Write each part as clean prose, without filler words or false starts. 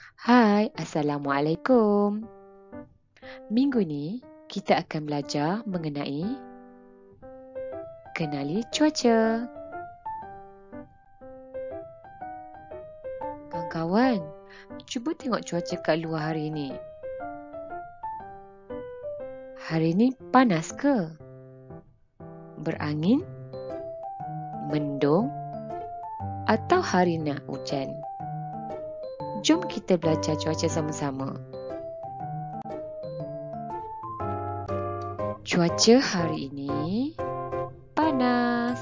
Hai, Assalamualaikum. Minggu ni kita akan belajar mengenai kenali cuaca. Kawan-kawan, cuba tengok cuaca kat luar hari ni. Hari ni panas ke? Berangin? Mendung? Atau hari nak hujan? Jom kita belajar cuaca sama-sama. Cuaca hari ini panas.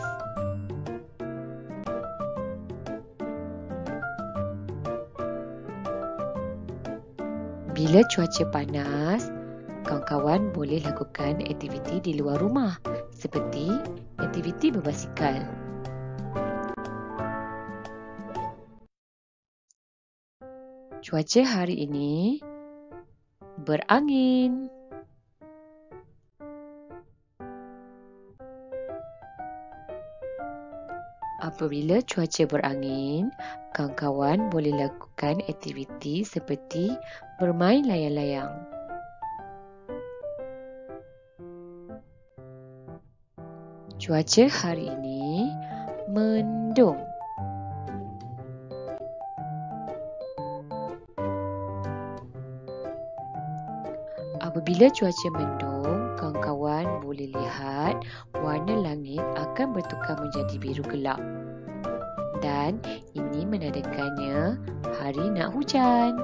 Bila cuaca panas, kawan-kawan boleh lakukan aktiviti di luar rumah seperti aktiviti berbasikal. Cuaca hari ini berangin. Apabila cuaca berangin, kawan-kawan boleh lakukan aktiviti seperti bermain layang-layang. Cuaca hari ini mendung. Apabila cuaca mendung, kawan-kawan boleh lihat warna langit akan bertukar menjadi biru gelap. Dan ini menandakannya hari nak hujan.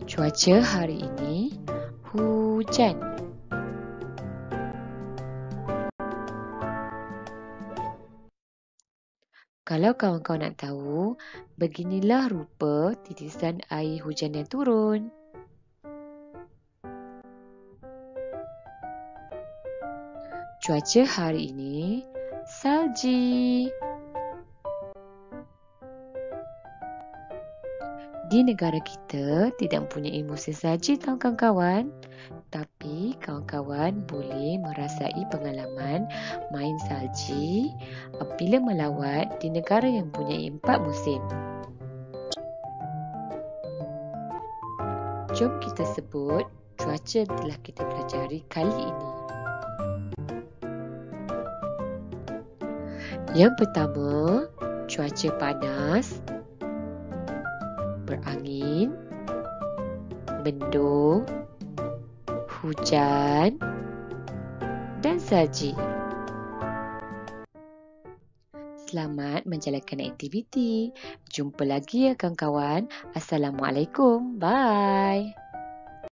Cuaca hari ini hujan. Kalau kawan-kawan nak tahu, beginilah rupa titisan air hujan yang turun. Cuaca hari ini salji. Di negara kita tidak mempunyai musim salji tahu kawan-kawan. Tapi kawan-kawan boleh merasai pengalaman main salji apabila melawat di negara yang mempunyai 4 musim. Jom kita sebut cuaca yang telah kita pelajari kali ini. Yang pertama, cuaca panas, berangin, mendung, hujan dan salji. Selamat menjalankan aktiviti. Jumpa lagi ya kawan-kawan. Assalamualaikum. Bye.